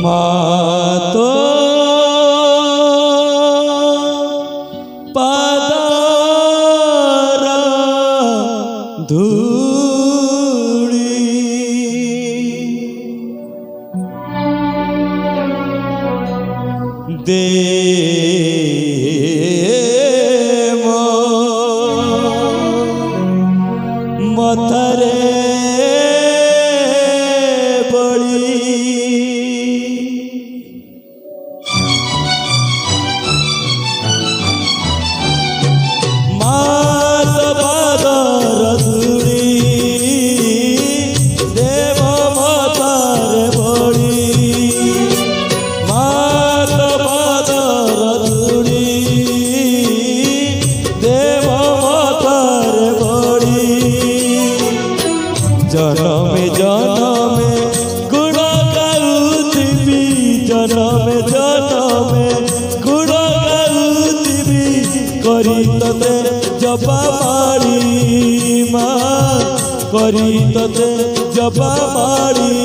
मातो पादारा धूड़ी देवो मथरे जनमे जनमे गुण गाउथिबी जनमे जनमे गुण गाउथिबी करी तते जपा मारी माँ करी तते जपा मारी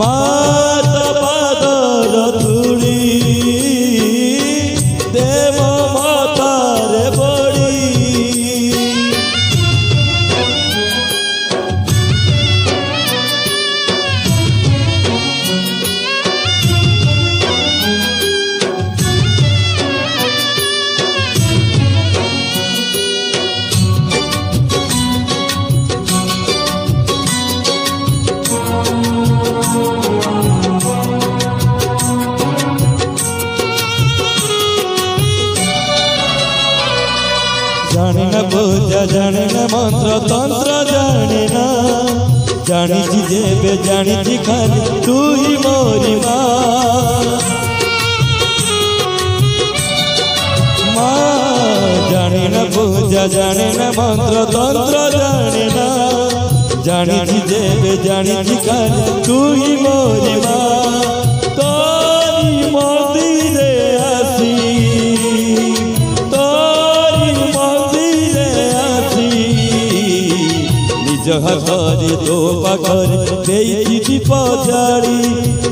मात पादर धूड़ी देव मातारे बड़ी जाने न पूजा जाने न मंत्र तंत्र जाने न जानी जेबे जानी खाली तू ही मोरी माँ जाने न पूजा जाने न मंत्र तंत्र जाने न जानी जेबे जानी खाली तू ही मोरी माँ तोरी मंदिरे आसी निज हाथरे तो पाखरे देइछि दीप जाड़ी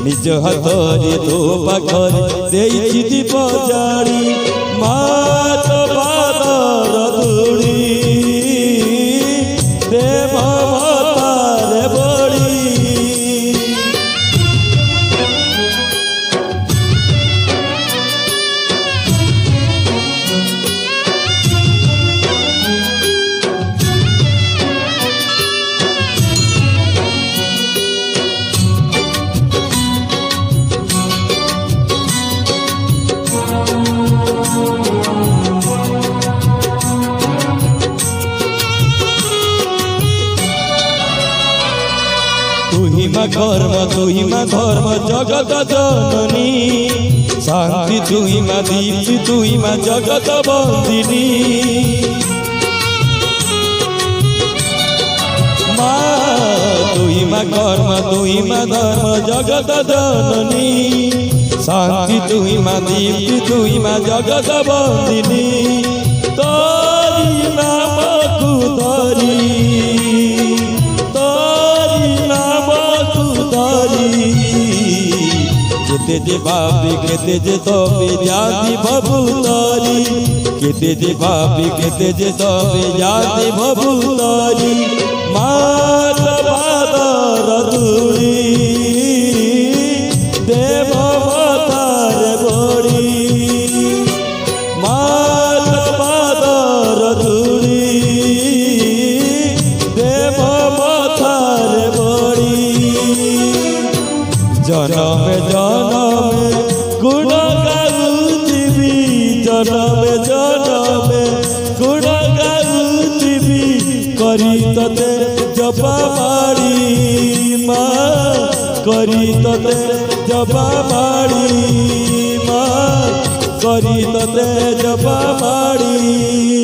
निज हाथरे तो पाखरे देइछि दीप जाड़ी मात पादर धूड़ी देव मातारे बड़ी तुही माँ धर्म जगत जननी शांति तुही माँ दीप्ति तुही माँ जगत बंदिनी माँ तुही माँ कर्म तुही माँ धर्म जगत जननी शांति तुही माँ दीप्ति तुही माँ जगत बंदिनी तोरी नाम कुधरी केते जे बापी केते जे तबे जाति भभूतारी केते जे बापी केते जे तबे जाति भभूतारी मात पादर धूड़ी देव मातारे बड़ी मात पादर धूड़ी देव मातारे बड़ी जनमे जनमे गुण गाउथिबी जनमे जनमे गुण गाउथिबी करी तते जपा मारी माँ करी तते जपा मारी माँ करी तते जपा मारी।